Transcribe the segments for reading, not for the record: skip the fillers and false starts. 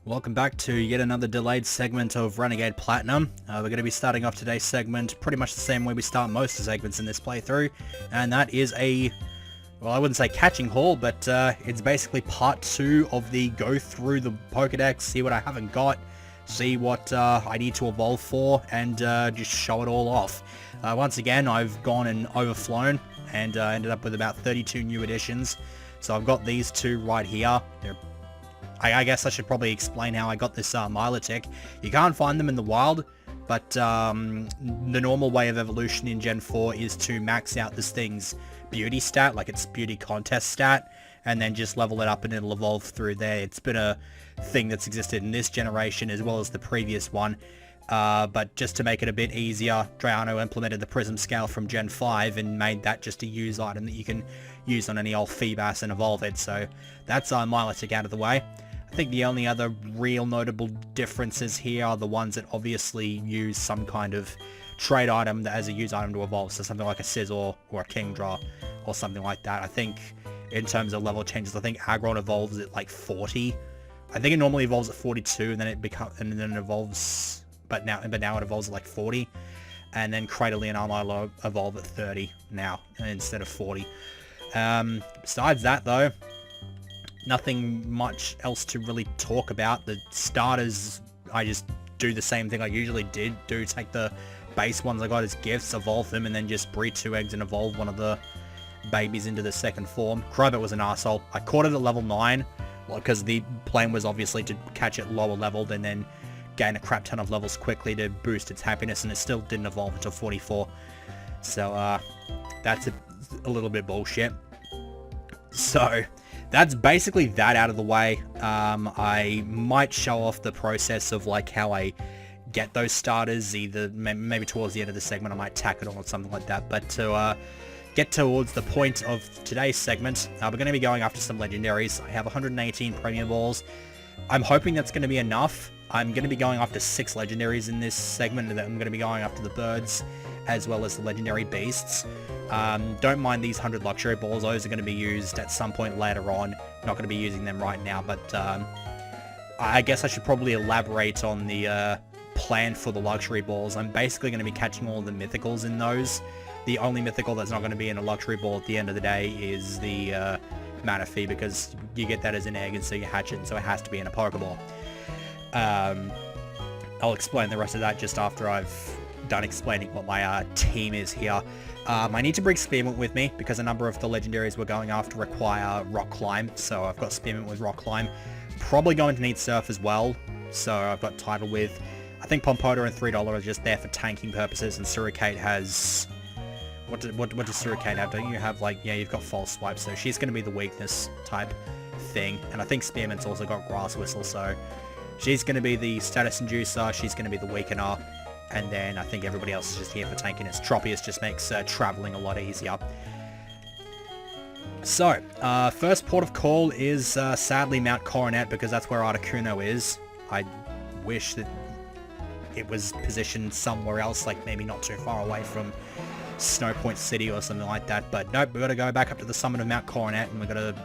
Welcome back to yet another delayed segment of Renegade Platinum. We're going to be starting off today's segment pretty much the same way we start most of the segments in this playthrough, and that is well, I wouldn't say catching haul, but it's basically part 2 of the go through the Pokedex, see what I haven't got, see what I need to evolve for, and just show it all off. Once again, I've gone and overflown, and ended up with about 32 new additions. So I've got these two right here. I guess I should probably explain how I got this Milotic. You can't find them in the wild, but the normal way of evolution in Gen 4 is to max out this thing's beauty stat, like its beauty contest stat, and then just level it up and it'll evolve through there. It's been a thing that's existed in this generation as well as the previous one, but just to make it a bit easier, Drayano implemented the Prism Scale from Gen 5 and made that just a use item that you can use on any old Feebas and evolve it. So that's Milotic out of the way. I think the only other real notable differences here are the ones that obviously use some kind of trade item as a use item to evolve, so something like a Scizor or a Kingdra or something like that. I think in terms of level changes, I think Aggron evolves at like 40. I think it normally evolves at 42 and then it evolves, but now it evolves at like 40, and then Cradily and Armilo evolve at 30 now instead of 40. Besides that though, nothing much else to really talk about. The starters, I just do the same thing I usually do, take the base ones I got as gifts, evolve them, and then just breed 2 eggs and evolve one of the babies into the second form. Crobat was an arsehole. I caught it at level 9, because the plan was obviously to catch it lower leveled and then gain a crap ton of levels quickly to boost its happiness, and it still didn't evolve until 44. So, that's a little bit bullshit. So that's basically that out of the way. I might show off the process of like how I get those starters, either maybe towards the end of the segment I might tack it on or something like that. But to get towards the point of today's segment, we're going to be going after some legendaries. I have 118 premium balls. I'm hoping that's going to be enough. I'm going to be going after 6 legendaries in this segment, and then I'm going to be going after the birds as well as the legendary beasts. Don't mind these 100 luxury balls. Those are going to be used at some point later on. Not going to be using them right now, but I guess I should probably elaborate on the plan for the luxury balls. I'm basically going to be catching all the mythicals in those. The only mythical that's not going to be in a luxury ball at the end of the day is the Manaphy, because you get that as an egg and so you hatch it, and so it has to be in a Pokeball. I'll explain the rest of that just after I've done explaining what my team is here. I need to bring Spearmint with me because a number of the legendaries we're going after require Rock Climb, so I've got Spearmint with Rock Climb. Probably going to need Surf as well, so I've got Tidal with. I think Pompoda and $3 are just there for tanking purposes, and Suricate has... What does Suricate have? Don't you have, like... Yeah, you've got False Swipe, so she's going to be the weakness type thing, and I think Spearmint's also got Grass Whistle, so she's going to be the status inducer, she's going to be the weakener. And then I think everybody else is just here for tanking. Tropius just makes traveling a lot easier. So, first port of call is sadly Mount Coronet, because that's where Articuno is. I wish that it was positioned somewhere else, like maybe not too far away from Snowpoint City or something like that. But nope, we've got to go back up to the summit of Mount Coronet, and we've got to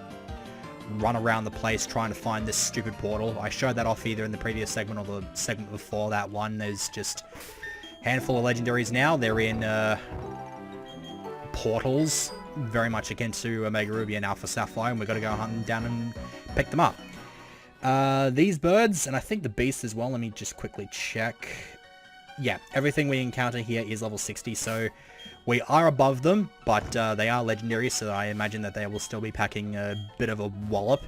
run around the place trying to find this stupid portal. I showed that off either in the previous segment or the segment before that one. There's just a handful of legendaries now. They're in portals, very much akin to Omega Ruby and Alpha Sapphire, and we've got to go hunting down and pick them up. These birds, and I think the beast as well, let me just quickly check. Yeah, everything we encounter here is level 60, so we are above them, but they are legendary, so I imagine that they will still be packing a bit of a wallop,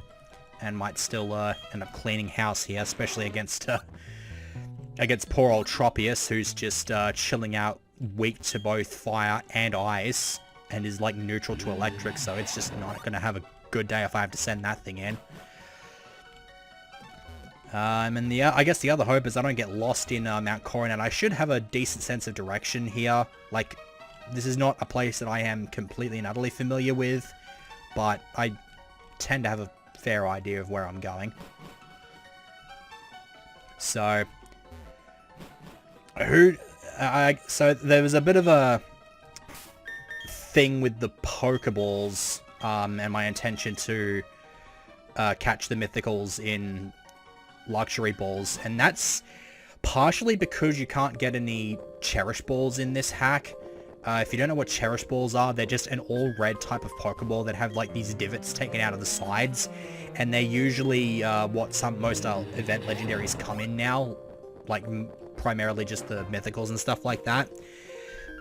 and might still end up cleaning house here, especially against poor old Tropius, who's just chilling out, weak to both fire and ice, and is like neutral to electric, so it's just not going to have a good day if I have to send that thing in. And I guess the other hope is I don't get lost in Mount Coronet. I should have a decent sense of direction here. Like, this is not a place that I am completely and utterly familiar with, but I tend to have a fair idea of where I'm going. So, so there was a bit of a thing with the Pokeballs, and my intention to catch the mythicals in luxury balls, and that's partially because you can't get any cherish balls in this hack. If you don't know what cherish balls are, they're just an all red type of Pokeball that have like these divots taken out of the sides, and they're usually what most event legendaries come in now, like primarily just the mythicals and stuff like that.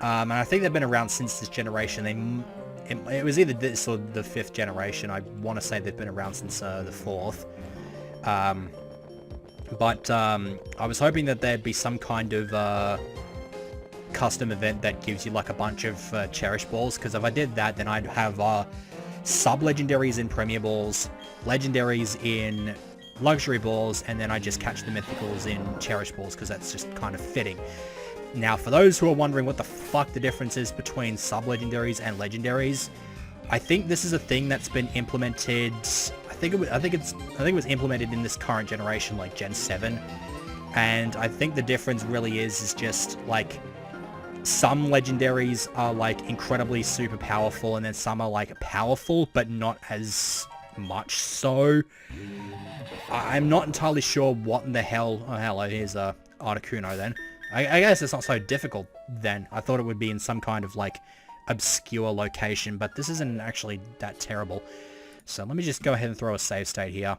And I think they've been around since this generation. It was either this or the 5th generation. I want to say they've been around since the 4th. But I was hoping that there'd be some kind of custom event that gives you like a bunch of cherish balls, because if I did that, then I'd have sub-legendaries in Premier Balls, legendaries in luxury balls, and then I just catch the mythicals in cherish balls, because that's just kind of fitting. Now, for those who are wondering what the fuck the difference is between sub-legendaries and legendaries, I think this is a thing that's been implemented. I think it was implemented in this current generation, like Gen 7, and I think the difference really is just like some legendaries are like incredibly super powerful, and then some are like powerful but not as much so. I'm not entirely sure what in the hell. Oh, hello, here's Articuno then. I guess it's not so difficult then. I thought it would be in some kind of like obscure location, but this isn't actually that terrible. So let me just go ahead and throw a save state here.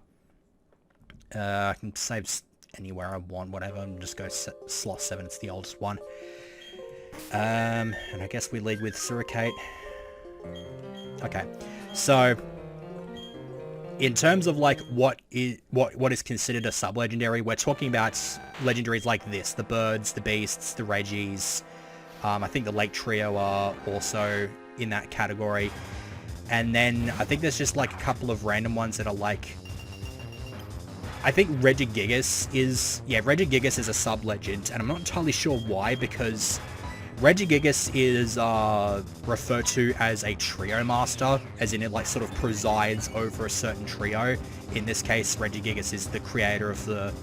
I can save anywhere I want, whatever, and just go slot 7, it's the oldest one. And I guess we lead with Suricate. Okay, so in terms of like what is considered a sub-legendary, we're talking about legendaries like this: the birds, the beasts, the Reggies. I think the Lake Trio are also in that category. And then I think there's just like a couple of random ones that are like, I think Regigigas is a sub-legend, and I'm not entirely sure why, because Regigigas is referred to as a trio master, as in it like sort of presides over a certain trio. In this case, Regigigas is the creator of the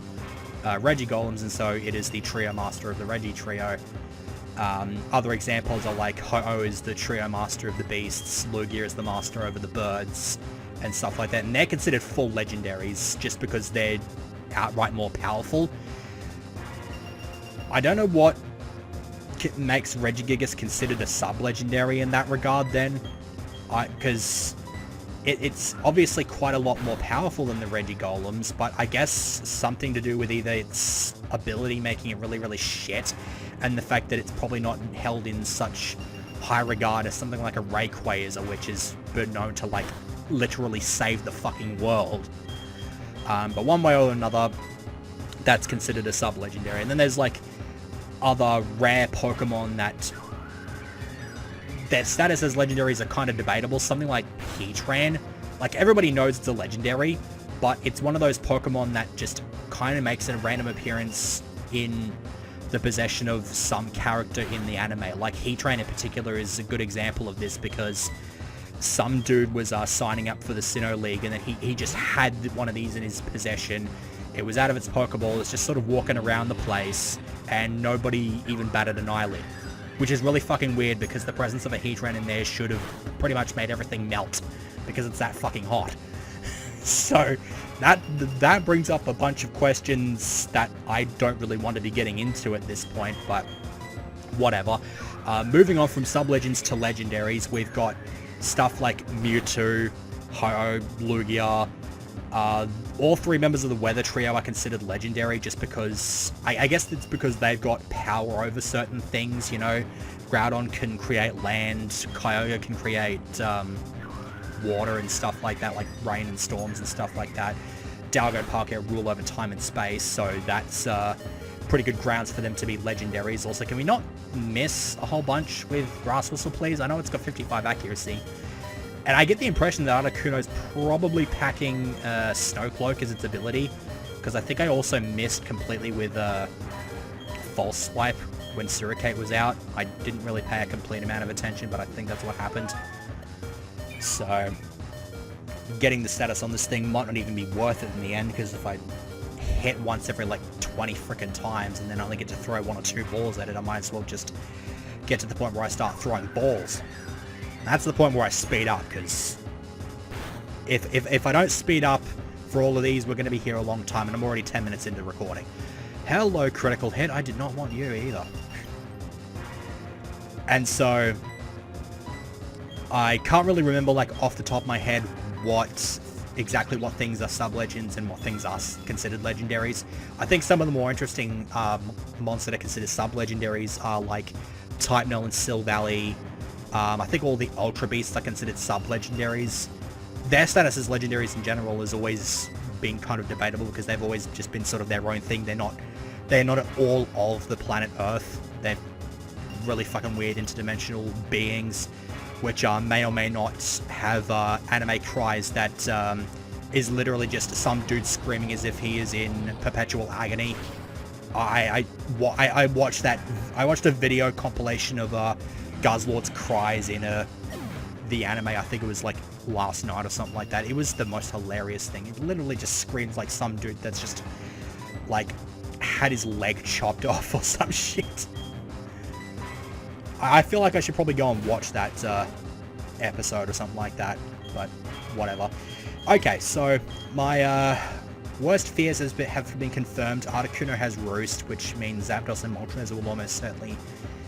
Regigolems, and so it is the trio master of the Regi trio. Other examples are like Ho-Oh is the trio master of the beasts, Lugia is the master over the birds, and stuff like that. And they're considered full legendaries just because they're outright more powerful. I don't know what makes Regigigas considered a sub-legendary in that regard then, because it's obviously quite a lot more powerful than the Regigolems, but I guess something to do with either its ability making it really, really shit, and the fact that it's probably not held in such high regard as something like a Rayquaza, which is been known to like literally save the fucking world. But one way or another, that's considered a sub-legendary. And then there's like other rare Pokemon that their status as legendaries are kind of debatable. Something like Heatran, like everybody knows it's a legendary, but it's one of those Pokemon that just kind of makes a random appearance in the possession of some character in the anime. Like Heatran in particular is a good example of this, because some dude was signing up for the Sinnoh League, and then he just had one of these in his possession. It was out of its Pokeball, it's just sort of walking around the place, and nobody even batted an eyelid. Which is really fucking weird, because the presence of a Heatran in there should have pretty much made everything melt, because it's that fucking hot. So that brings up a bunch of questions that I don't really want to be getting into at this point, but whatever. Moving on from sub-legends to legendaries, we've got stuff like Mewtwo, Ho-Oh, Lugia. All three members of the Weather Trio are considered legendary just because, I guess it's because they've got power over certain things, you know. Groudon can create land, Kyogre can create water and stuff like that, like rain and storms and stuff like that. Dalgo and Palkia rule over time and space, so that's pretty good grounds for them to be legendaries. Also, can we not miss a whole bunch with Grass Whistle, please? I know it's got 55 accuracy. And I get the impression that Articuno's probably packing Snow Cloak as its ability, because I think I also missed completely with False Swipe when Suricate was out. I didn't really pay a complete amount of attention, but I think that's what happened. So getting the status on this thing might not even be worth it in the end, because if I hit once every like 20 frickin' times and then only get to throw 1 or 2 balls at it, I might as well just get to the point where I start throwing balls. That's the point where I speed up, because if I don't speed up for all of these, we're going to be here a long time, and I'm already 10 minutes into recording. Hello, critical hit. I did not want you either. And so, I can't really remember, like, off the top of my head exactly what things are sub-legends and what things are considered legendaries. I think some of the more interesting monsters that are considered sub-legendaries are, like, Typenol and Sil Valley. I think all the Ultra Beasts are considered sub-legendaries. Their status as legendaries in general has always been kind of debatable because they've always just been sort of their own thing. They're not at all of the planet Earth. They're really fucking weird interdimensional beings, which may or may not have anime cries that is literally just some dude screaming as if he is in perpetual agony. I watched a video compilation of Guzzlord's cries in the anime. I think it was like last night or something like that. It was the most hilarious thing. It literally just screams like some dude that's just like had his leg chopped off or some shit. I feel like I should probably go and watch that episode or something like that, but whatever. Okay, so my worst fears have been confirmed. Articuno has Roost, which means Zapdos and Moltres will almost certainly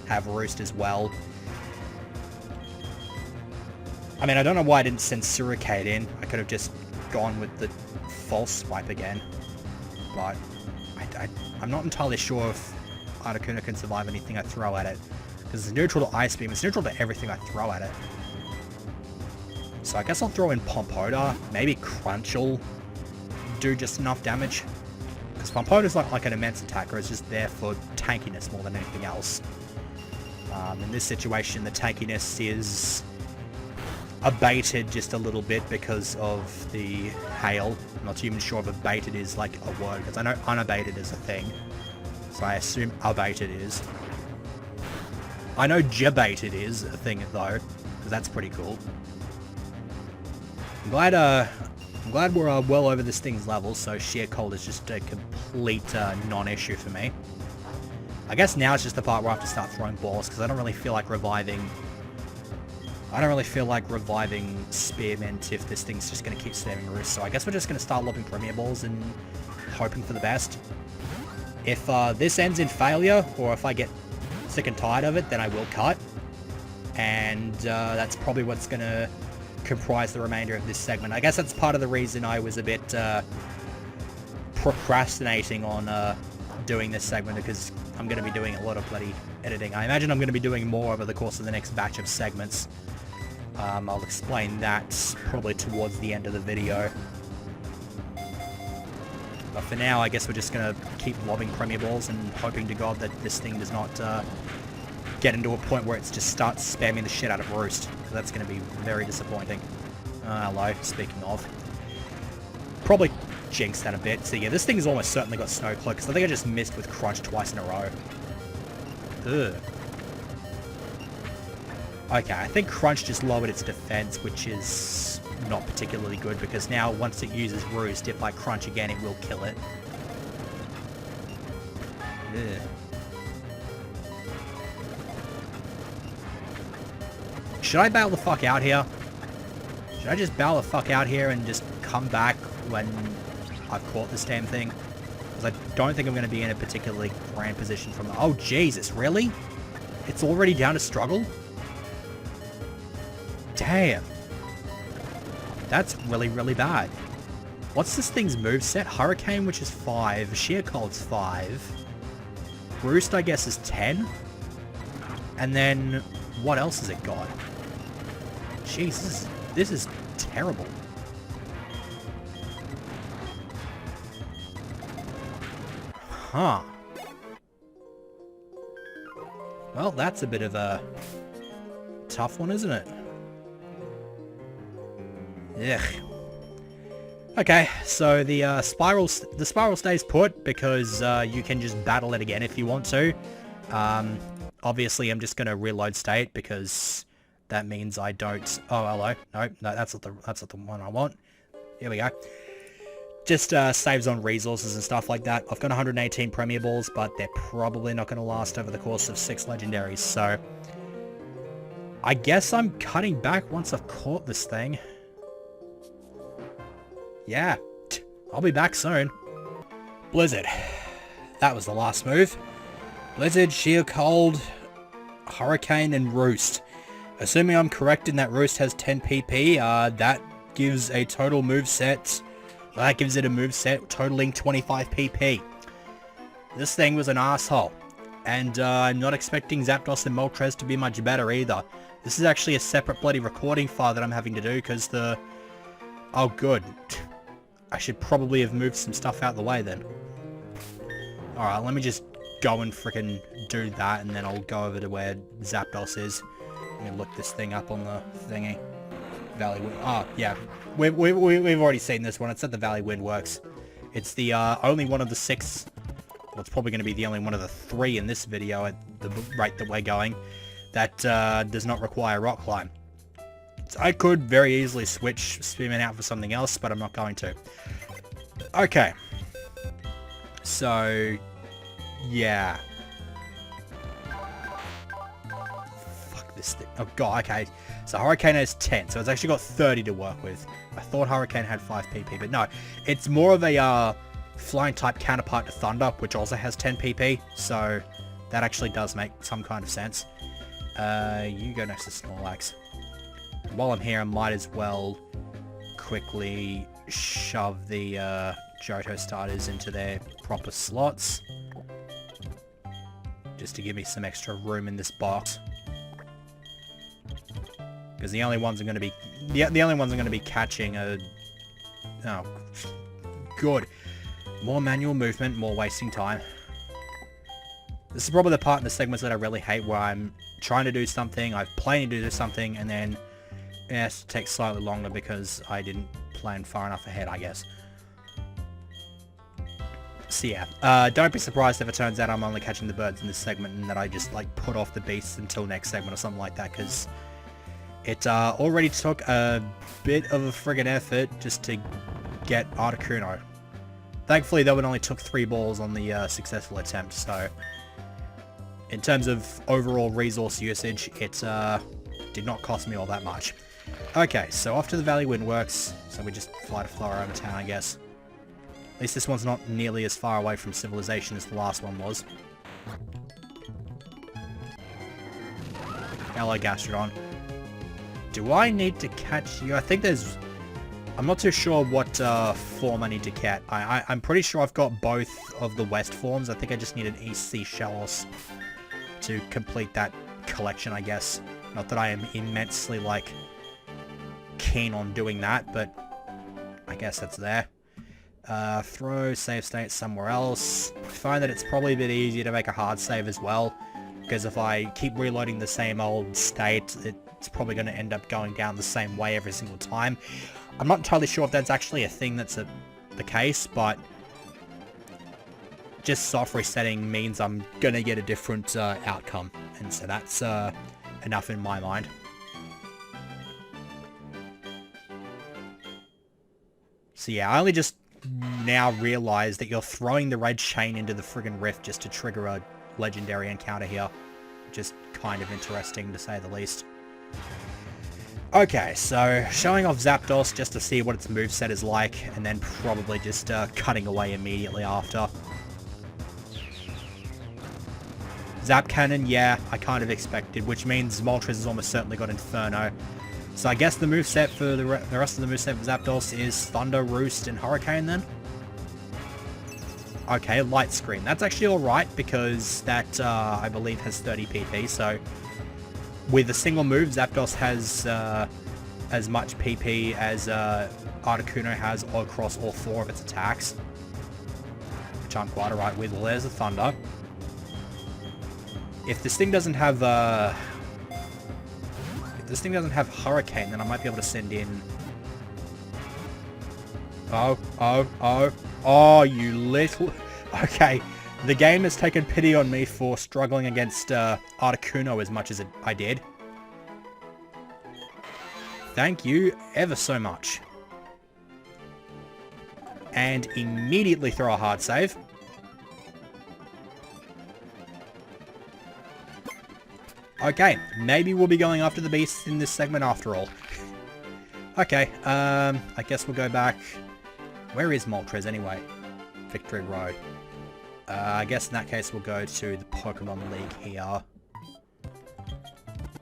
have Roost as well. I mean, I don't know why I didn't send Suricate in. I could have just gone with the False Swipe again, but I'm not entirely sure if Articuno can survive anything I throw at it. Because it's neutral to Ice Beam, it's neutral to everything I throw at it. So I guess I'll throw in Pompoda. Maybe Crunch will do just enough damage. Because Pompoda's not like an immense attacker, it's just there for tankiness more than anything else. In this situation, the tankiness is abated just a little bit because of the hail. I'm not even sure if abated is like a word, because I know unabated is a thing. So I assume abated is. I know Jabated is a thing though, because that's pretty cool. I'm glad we're well over this thing's level, so Sheer Cold is just a complete non-issue for me. I guess now it's just the part where I have to start throwing balls, because I don't really feel like reviving Spearmint if this thing's just going to keep spamming Roost, so I guess we're just going to start lobbing Premier Balls and hoping for the best. If this ends in failure, or if I get sick and tired of it, then I will cut. And that's probably what's going to comprise the remainder of this segment. I guess that's part of the reason I was a bit procrastinating on doing this segment, because I'm going to be doing a lot of bloody editing. I imagine I'm going to be doing more over the course of the next batch of segments. I'll explain that probably towards the end of the video. But for now, I guess we're just going to keep lobbing Premier Balls and hoping to God that this thing does not get into a point where it just starts spamming the shit out of Roost. Because that's going to be very disappointing. Hello, speaking of. Probably jinxed that a bit. So yeah, this thing has almost certainly got Snow Cloak, because I think I just missed with Crunch twice in a row. Ugh. Okay, I think Crunch just lowered its defense, which is not particularly good, because now once it uses Roost, if I Crunch again, it will kill it. Ugh. Should I bail the fuck out here? Should I just bail the fuck out here and just come back when I've caught this damn thing? Because I don't think I'm going to be in a particularly grand position from the... Oh, Jesus, really? It's already down to struggle? Damn. That's really, really bad. What's this thing's moveset? Hurricane, which is 5. Sheer Cold's 5. Roost, I guess, is 10. And then, what else has it got? Jeez, this is terrible. Huh. Well, that's a bit of a tough one, isn't it? Ugh. Okay, so the spiral stays put because you can just battle it again if you want to. Obviously, I'm just gonna reload state because that means I don't. Oh, hello. No, that's not the one I want. Here we go. Just saves on resources and stuff like that. I've got 118 Premier Balls, but they're probably not going to last over the course of 6 Legendaries, so I guess I'm cutting back once I've caught this thing. Yeah. I'll be back soon. Blizzard. That was the last move. Blizzard, Sheer Cold, Hurricane, and Roost. Assuming I'm correct in that Roost has 10 PP, that gives a total move set. That gives it a move set totaling 25 PP. This thing was an asshole. And I'm not expecting Zapdos and Moltres to be much better either. This is actually a separate bloody recording file that I'm having to do because the... Oh, good. I should probably have moved some stuff out of the way then. Alright, let me just go and frickin' do that, and then I'll go over to where Zapdos is. Let me look this thing up on the thingy. Valley Wind... Oh, yeah. We've already seen this one. It's at the Valley Wind Works. It's the only one of the 6... Well, it's probably going to be the only one of the 3 in this video at the rate that we're going that does not require rock climb. So I could very easily switch Spearman out for something else, but I'm not going to. Okay. So, yeah. Fuck this thing. Oh god, okay. So Hurricane has 10, so it's actually got 30 to work with. I thought Hurricane had 5 PP, but no. It's more of a flying type counterpart to Thunder, which also has 10 PP, so that actually does make some kind of sense. You go next to Snorlax. While I'm here, I might as well quickly shove the Johto starters into their proper slots, just to give me some extra room in this box. Because the only ones I'm going to be the only ones I'm going to be catching are... Oh, good. More manual movement, more wasting time. This is probably the part in the segments that I really hate, where I'm trying to do something, I've planned to do something, and then it has to take slightly longer because I didn't plan far enough ahead, I guess. So yeah, don't be surprised if it turns out I'm only catching the birds in this segment and that I just like put off the beasts until next segment or something like that, because it already took a bit of a friggin' effort just to get Articuno. Thankfully, though, it only took 3 balls on the successful attempt, so in terms of overall resource usage, it did not cost me all that much. Okay, so off to the Valley Wind Works, so we just fly to Flora over town, I guess. At least this one's not nearly as far away from civilization as the last one was. Hello, Gastrodon. Do I need to catch you? I think there's... I'm not too sure what form I need to get. I'm pretty sure I've got both of the West forms. I think I just need an East Sea Shellos to complete that collection, I guess. Not that I am immensely, like, keen on doing that, but I guess that's there. Throw save state somewhere else. I find that it's probably a bit easier to make a hard save as well, because if I keep reloading the same old state, it's probably going to end up going down the same way every single time. I'm not entirely sure if that's actually a thing that's the case, but just soft resetting means I'm going to get a different outcome, and so that's enough in my mind. So yeah, I only just now realized that you're throwing the red chain into the friggin' rift just to trigger a legendary encounter here. Just kind of interesting, to say the least. Okay, so showing off Zapdos just to see what its moveset is like, and then probably just cutting away immediately after. Zap Cannon, yeah, I kind of expected, which means Moltres has almost certainly got Inferno. So I guess the moveset for the rest of the moveset for Zapdos is Thunder, Roost, and Hurricane then? Okay, Light Screen. That's actually alright, because that, I believe, has 30 PP, so with a single move, Zapdos has as much PP as Articuno has across all 4 of its attacks, which I'm quite alright with. Well, there's a Thunder. If this thing doesn't have Hurricane, then I might be able to send in... Oh, you little... Okay, the game has taken pity on me for struggling against Articuno as much as I did. Thank you ever so much. And immediately throw a hard save. Okay, maybe we'll be going after the beasts in this segment after all. Okay, I guess we'll go back Where is Moltres anyway? Victory Road. I guess in that case we'll go to the Pokemon League here.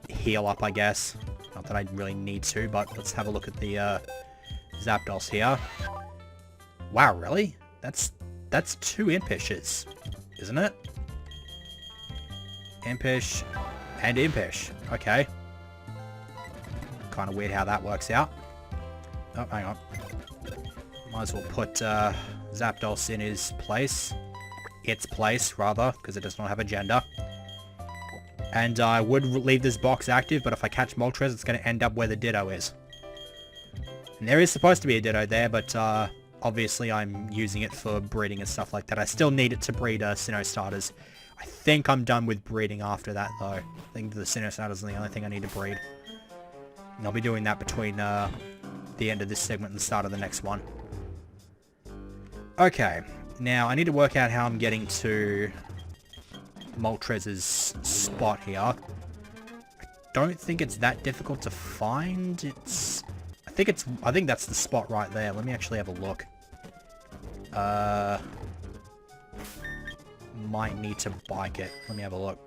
Heal up, I guess. Not that I really need to, but let's have a look at the Zapdos here. Wow, really? That's 2 Impishes, isn't it? Impish and Impish. Okay. Kind of weird how that works out. Oh, hang on. Might as well put Zapdos in his place. Its place, rather, because it does not have a gender. And I would leave this box active, but if I catch Moltres, it's going to end up where the Ditto is. And there is supposed to be a Ditto there, but obviously I'm using it for breeding and stuff like that. I still need it to breed Sinnoh starters. I think I'm done with breeding after that, though. I think the Sinnoh starters are the only thing I need to breed. And I'll be doing that between the end of this segment and the start of the next one. Okay, now I need to work out how I'm getting to Moltres' spot here. I don't think it's that difficult to find. I think that's the spot right there. Let me actually have a look. Might need to bike it. Let me have a look.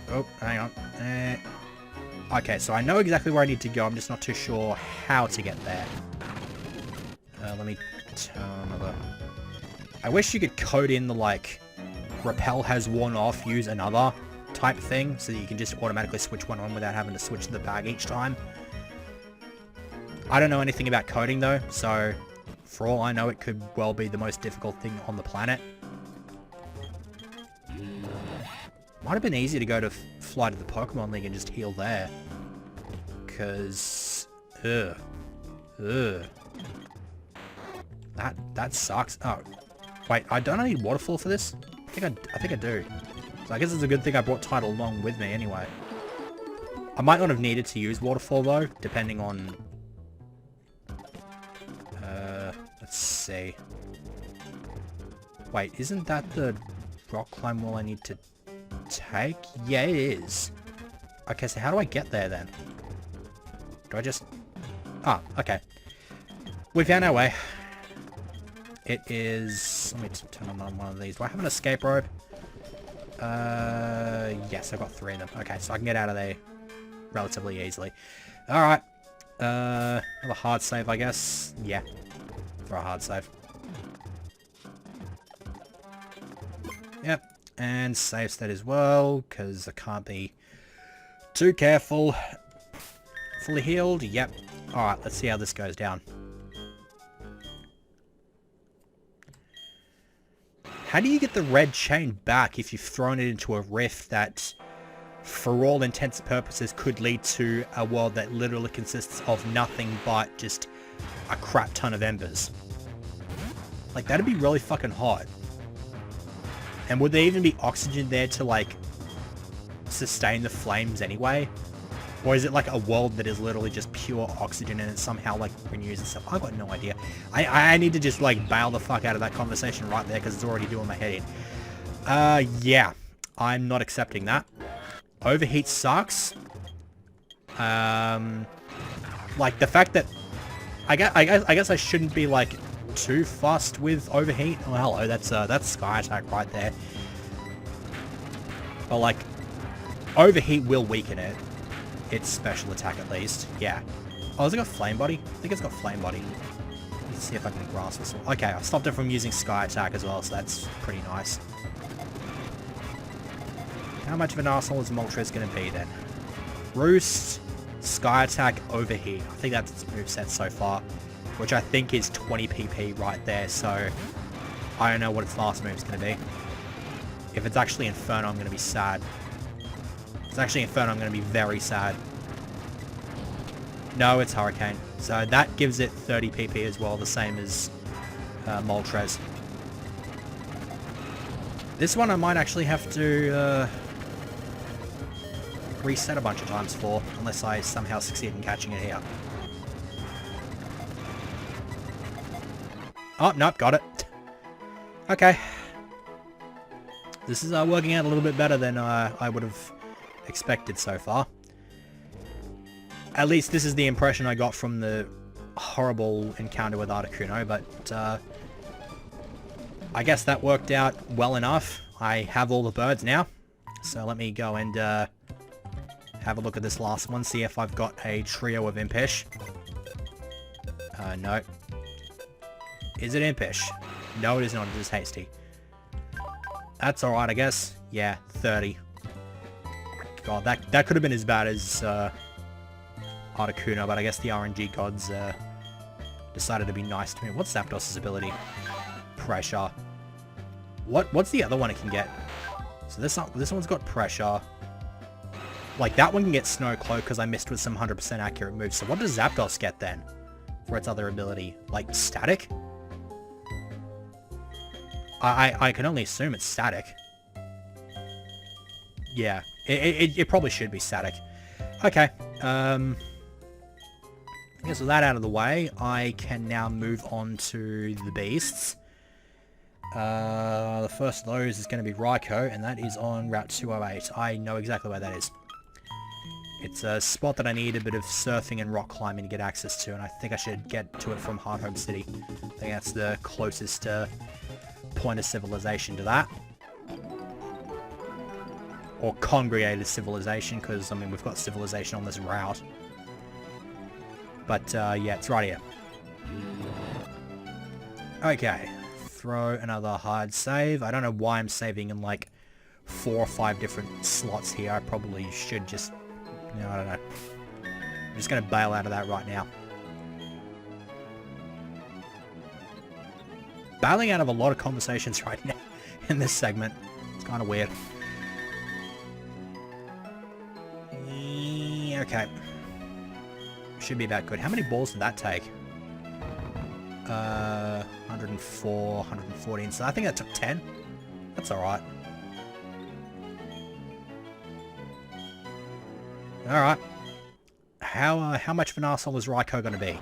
Oh, hang on. Okay, so I know exactly where I need to go. I'm just not too sure how to get there. Let me turn another... I wish you could code in the, like, repel has worn off, use another type thing, so that you can just automatically switch one on without having to switch the bag each time. I don't know anything about coding, though, so for all I know, it could well be the most difficult thing on the planet. Might have been easy to go to fly to the Pokemon League and just heal there. Because... That sucks. Oh. Wait, don't I need Waterfall for this? I think I do. So I guess it's a good thing I brought Tidal along with me anyway. I might not have needed to use Waterfall though, depending on... let's see. Wait, isn't that the rock climb wall I need to take? Yeah, it is. Okay, so how do I get there then? Do I just... Ah, okay. We found our way. It is... Let me turn on one of these. Do I have an escape rope? Yes, I've got 3 of them. Okay, so I can get out of there relatively easily. Alright. Another hard save, I guess. Yeah. For a hard save. Yep. And save state as well, because I can't be too careful. Fully healed? Yep. Alright, let's see how this goes down. How do you get the red chain back if you've thrown it into a rift that, for all intents and purposes, could lead to a world that literally consists of nothing but just a crap ton of embers? Like, that'd be really fucking hot. And would there even be oxygen there to, like, sustain the flames anyway? Or is it like a world that is literally just pure oxygen and it somehow like renews and stuff? I've got no idea. I need to just like bail the fuck out of that conversation right there because it's already doing my head in. Yeah. I'm not accepting that. Overheat sucks. Like the fact that... I guess I shouldn't be like too fussed with overheat. Oh, hello. That's Sky Attack right there. But like, overheat will weaken it. Its special attack, at least. Yeah. Oh, has it got Flame Body? I think it's got Flame Body. Let's see if I can grasp this one. Okay, I stopped it from using Sky Attack as well, so that's pretty nice. How much of an arsehole is Moltres going to be, then? Roost, Sky Attack, Overheat. I think that's its moveset so far, which I think is 20 PP right there, so I don't know what its last move's going to be. If it's actually Inferno, I'm going to be sad. If it's actually Inferno, I'm going to be very sad. No, it's Hurricane. So that gives it 30 PP as well, the same as Moltres. This one I might actually have to reset a bunch of times for, unless I somehow succeed in catching it here. Oh, nope, got it. Okay. This is working out a little bit better than I would have expected so far. At least this is the impression I got from the horrible encounter with Articuno, but I guess that worked out well enough. I have all the birds now, so let me go and have a look at this last one, see if I've got a trio of Impish. No. Is it Impish? No, it is not. It is Hasty. That's alright, I guess. Yeah, 30. God, that could have been as bad as Articuno, but I guess the RNG gods decided to be nice to me. What's Zapdos' ability? Pressure. What's the other one it can get? So this one's got pressure. Like, that one can get Snow Cloak because I missed with some 100% accurate moves. So what does Zapdos get then for its other ability? Like, static? I can only assume it's static. Yeah, it probably should be static. Okay, I guess with that out of the way, I can now move on to the beasts. The first of those is going to be Raikou, and that is on Route 208. I know exactly where that is. It's a spot that I need a bit of surfing and rock climbing to get access to, and I think I should get to it from Hardhome City. I think that's the closest point of civilization to that. Or congregated civilization, because, I mean, we've got civilization on this route. But, yeah, it's right here. Okay. Throw another hard save. I don't know why I'm saving in, like, 4 or 5 different slots here. I probably should just... No, I don't know. I'm just going to bail out of that right now. Bailing out of a lot of conversations right now in this segment. It's kind of weird. Okay. Should be about good. How many balls did that take? 104, 114. So I think that took 10. That's alright. Alright. How much of an arsehole is Raikou going to be?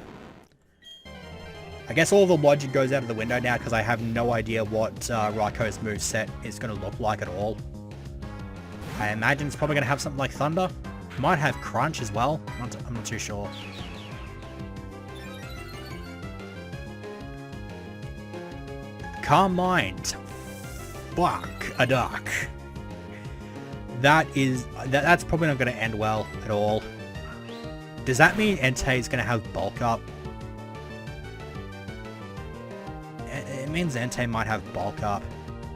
I guess all the logic goes out of the window now because I have no idea what Raikou's moveset is going to look like at all. I imagine it's probably going to have something like Thunder. Might have Crunch as well. I'm not too sure. Calm Mind. Fuck a duck. That's probably not going to end well at all. Does that mean Entei is going to have Bulk Up? It means Entei might have Bulk Up.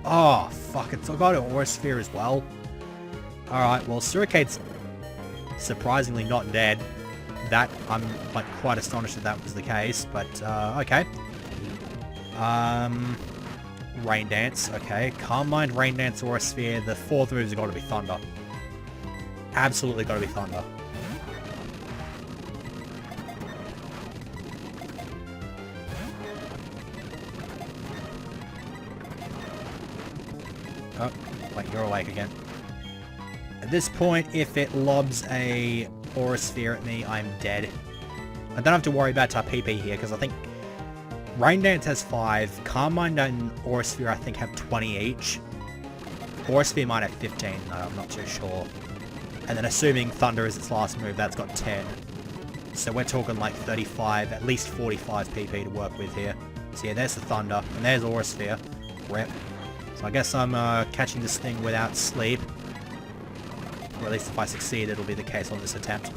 Oh, fuck. It's got an Aura Sphere as well. Alright, well, Suricate's surprisingly not dead. That, I'm, like, quite astonished that that was the case, but, okay. Rain Dance, okay. Calm Mind, Rain Dance, Aura Sphere. The fourth move's has got to be Thunder. Absolutely got to be Thunder. Oh, wait, you're awake again. At this point, if it lobs a Aura Sphere at me, I'm dead. I don't have to worry about our PP here, because I think Rain Dance has 5, Calm Mind and Aura Sphere I think have 20 each. Aura Sphere might have 15, though, I'm not too sure. And then assuming Thunder is its last move, that's got 10. So we're talking like 35, at least 45 PP to work with here. So yeah, there's the Thunder, and there's Aura Sphere. Rip. So I guess I'm catching this thing without sleep. Or at least if I succeed, it'll be the case on this attempt.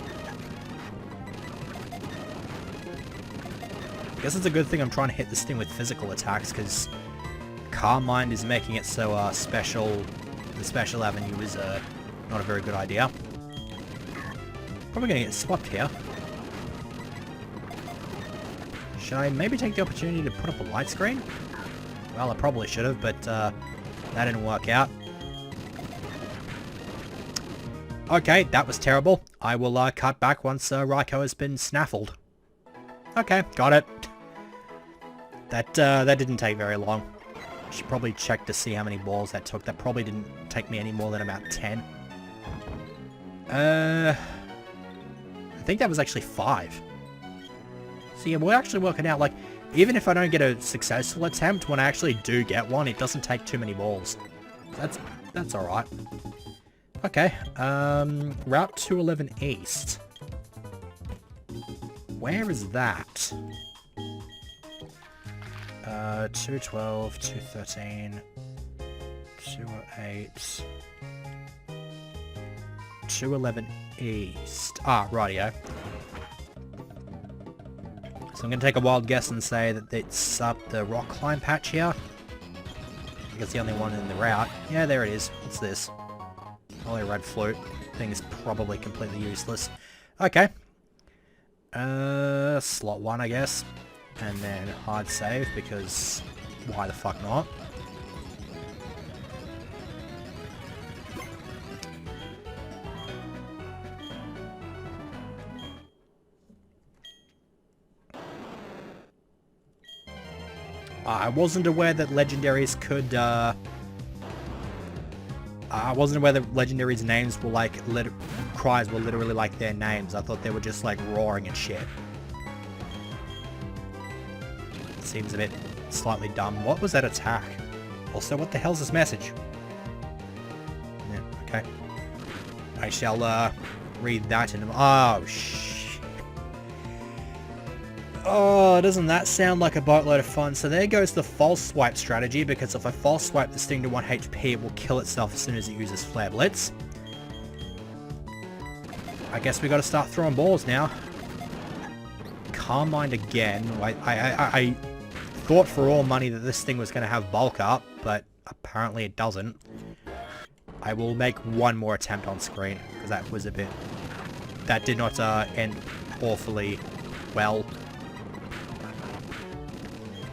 I guess it's a good thing I'm trying to hit this thing with physical attacks, because Calm Mind is making it so the special avenue is not a very good idea. Probably going to get swapped here. Should I maybe take the opportunity to put up a light screen? Well, I probably should have, but that didn't work out. Okay, that was terrible. I will cut back once Raikou has been snaffled. Okay, got it. That didn't take very long. I should probably check to see how many balls that took. That probably didn't take me any more than about 10. I think that was actually 5. So yeah, we're actually working out, like, even if I don't get a successful attempt, when I actually do get one, it doesn't take too many balls. That's alright. Okay, Route 211 East. where is that? 212, 213, 208, 211 east. Ah, rightio. So I'm going to take a wild guess and say that it's up the rock climb patch here. I think it's the only one in the route. Yeah, there it is. What's this? Only a red flute. Thing is probably completely useless. Okay. Slot 1, I guess. And then hard save, because why the fuck not? I wasn't aware that Legendaries could, I wasn't aware that Legendaries' names were like, cries were literally like their names. I thought they were just like roaring and shit. Seems a bit slightly dumb. What was that attack? Also, what the hell's this message? Yeah, okay. I shall, read that in... Oh, shit. Oh, doesn't that sound like a boatload of fun? So there goes the false swipe strategy, because if I false swipe this thing to 1 HP, it will kill itself as soon as it uses Flare Blitz. I guess we gotta start throwing balls now. Calm Mind again. I thought for all money that this thing was gonna have bulk up, but apparently it doesn't. I will make one more attempt on screen, because that was a bit... That did not end awfully well.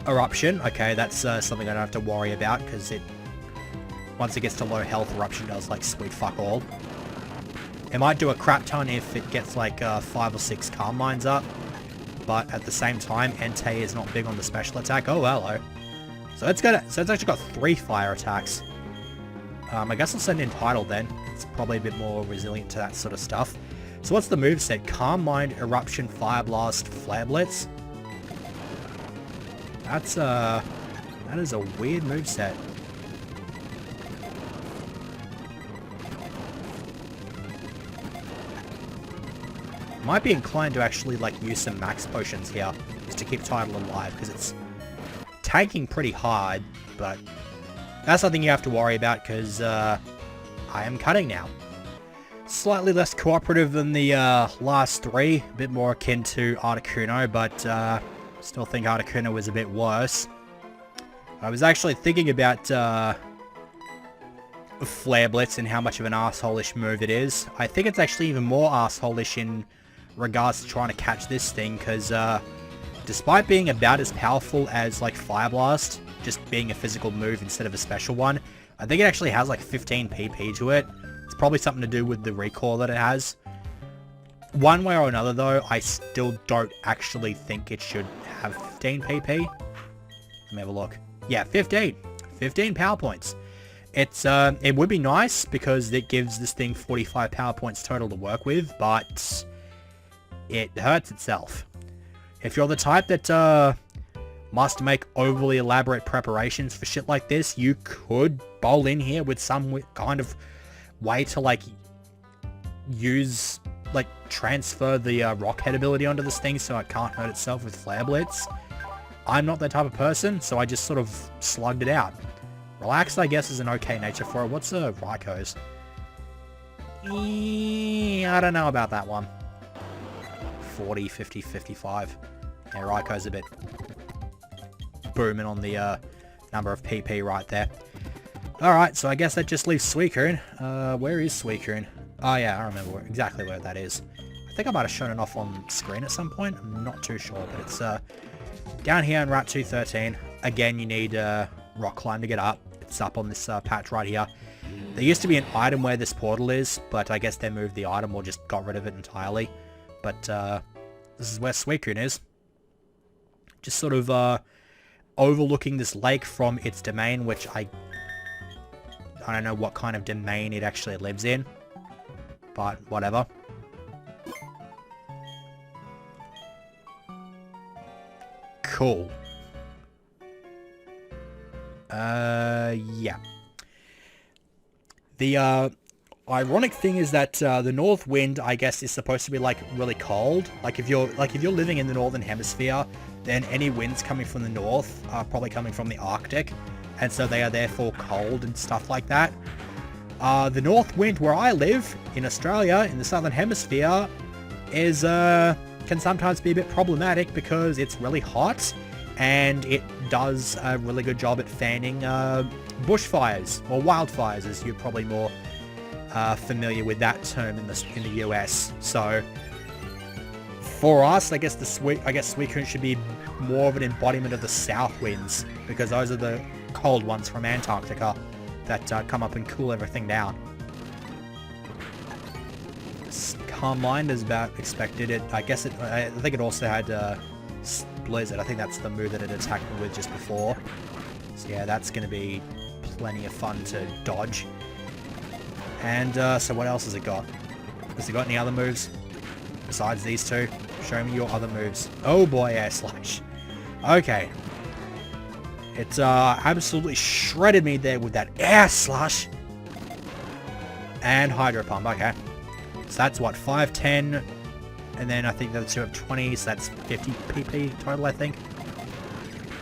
Eruption. Okay, that's something I don't have to worry about, because it... Once it gets to low health, Eruption does, like, sweet fuck all. It might do a crap ton if it gets, like, 5 or 6 Calm Minds up. But at the same time, Entei is not big on the special attack. Oh, hello. So it's actually got 3 fire attacks. I guess I'll send in Tidal then. It's probably a bit more resilient to that sort of stuff. So what's the moveset? Calm Mind, Eruption, Fire Blast, Flare Blitz. That is a weird moveset. Might be inclined to actually like use some max potions here just to keep Tidal alive, because it's tanking pretty hard, but that's nothing you have to worry about, because I am cutting now. Slightly less cooperative than the last 3, a bit more akin to Articuno, but still think Articuno was a bit worse. I was actually thinking about Flare Blitz and how much of an arsehole-ish move it is. I think it's actually even more arsehole-ish in regards to trying to catch this thing, because despite being about as powerful as like Fire Blast, just being a physical move instead of a special one, I think it actually has like 15 PP to it. It's probably something to do with the recoil that it has. One way or another though, I still don't actually think it should have 15 PP. Let me have a look. Yeah, 15. 15 power points. It would be nice because it gives this thing 45 power points total to work with, but it hurts itself. If you're the type that must make overly elaborate preparations for shit like this, you could bowl in here with some kind of way to like use, like transfer the rock head ability onto this thing so it can't hurt itself with Flare Blitz. I'm not that type of person, so I just sort of slugged it out. Relaxed, I guess, is an okay nature for it. What's Raiko's? I don't know about that one. 40, 50, 55. Yeah, Raiko's a bit booming on the number of PP right there. Alright, so I guess that just leaves Suicune. Where is Suicune? Oh yeah, I remember exactly where that is. I think I might have shown it off on screen at some point. I'm not too sure, but it's down here in Route 213. Again, you need Rock Climb to get up. It's up on this patch right here. There used to be an item where this portal is, but I guess they moved the item or just got rid of it entirely. But this is where Suicune is. Just sort of overlooking this lake from its domain, which I don't know what kind of domain it actually lives in, but whatever. Cool. Yeah. The Ironic thing is that the north wind, I guess, is supposed to be like really cold. Like if you're living in the northern hemisphere, then any winds coming from the north are probably coming from the Arctic, and so they are therefore cold and stuff like that. The north wind where I live in Australia, in the southern hemisphere, is can sometimes be a bit problematic because it's really hot, and it does a really good job at fanning bushfires or wildfires, as you're probably more familiar with that term in the US. So for us, I guess Suicune should be more of an embodiment of the south winds, because those are the cold ones from Antarctica that come up and cool everything down. Calm Mind is about expected. I think it also had Blizzard. I think that's the move that it attacked me with just before. So yeah, that's going to be plenty of fun to dodge. And so what else has it got? Has it got any other moves besides these two? Show me your other moves. Oh boy, Air Slash. Okay. It absolutely shredded me there with that Air Slash. And Hydro Pump, okay. So that's what, 5, 10, and then I think the other two have 20, so that's 50 PP total, I think.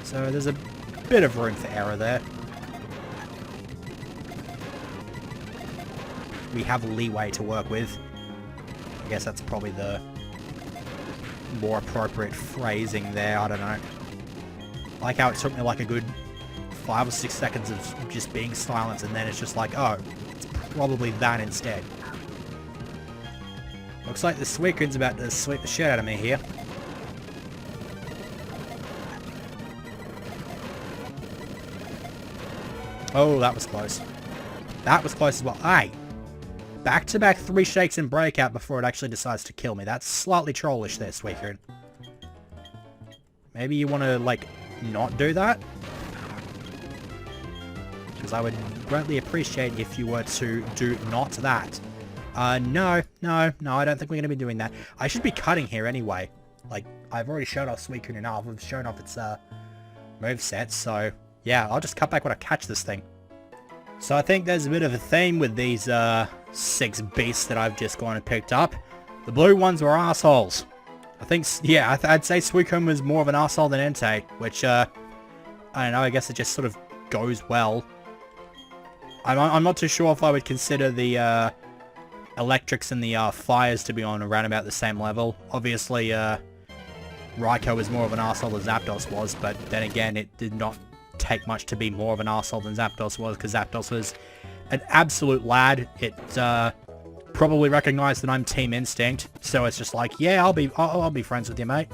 So there's a bit of room for error there. We have leeway to work with. I guess that's probably the more appropriate phrasing there, I don't know. I like how it took me like a good 5 or 6 seconds of just being silent, and then it's just like, oh, it's probably that instead. Looks like the Suicune's about to sweep the shit out of me here. Oh, that was close. That was close as well. Aye. Back-to-back 3 shakes and breakout before it actually decides to kill me. That's slightly trollish there, Suicune. Maybe you want to, like, not do that? Because I would greatly appreciate if you were to do not that. No, I don't think we're going to be doing that. I should be cutting here anyway. Like, I've already showed off Suicune enough. I've shown off its, moveset, so, yeah, I'll just cut back when I catch this thing. So I think there's a bit of a theme with these, 6 beasts that I've just gone and picked up. The blue ones were assholes. I think, yeah, I'd say Suicune was more of an asshole than Entei, which, I don't know, I guess it just sort of goes well. I'm not too sure if I would consider the, electrics and the fires to be on around about the same level. Obviously, Raikou was more of an arsehole than Zapdos was, but then again, it did not take much to be more of an arsehole than Zapdos was, because Zapdos was an absolute lad. It probably recognized that I'm Team Instinct, so it's just like, yeah, I'll be friends with you, mate.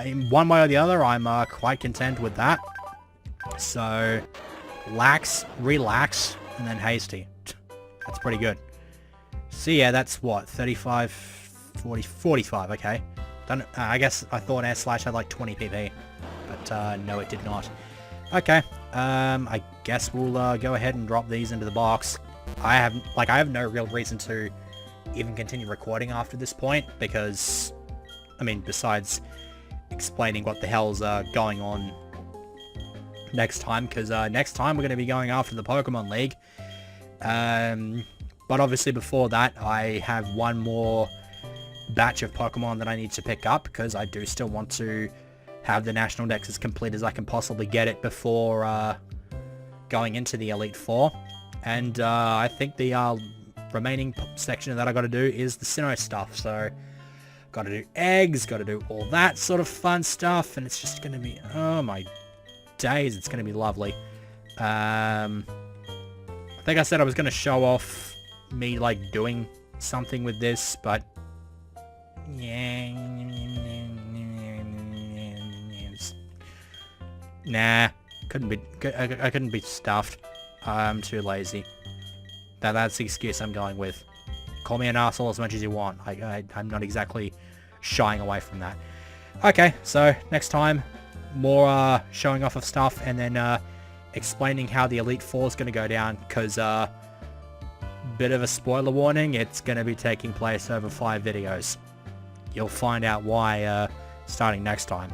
In one way or the other, I'm quite content with that. So, lax, relax, and then hasty. That's pretty good. So yeah, that's what, 35, 40, 45, okay. I guess I thought Air Slash had like 20 PP, but no it did not. Okay, I guess we'll go ahead and drop these into the box. I have no real reason to even continue recording after this point, because, I mean, besides explaining what the hell's going on next time, because next time we're going to be going after the Pokemon League. But obviously before that, I have one more batch of Pokemon that I need to pick up, because I do still want to have the National Dex as complete as I can possibly get it before going into the Elite Four. And I think the remaining section that I got to do is the Sinnoh stuff, so got to do eggs, got to do all that sort of fun stuff, and it's just going to be, oh my days, it's going to be lovely. I think I said I was going to show off me, like, doing something with this, but yeah, nah, I couldn't be stuffed. I'm too lazy. That's the excuse I'm going with. Call me an asshole as much as you want. I'm not exactly shying away from that. Okay, so next time, more showing off of stuff, and then explaining how the Elite Four is going to go down, because bit of a spoiler warning, it's going to be taking place over 5 videos. You'll find out why starting next time.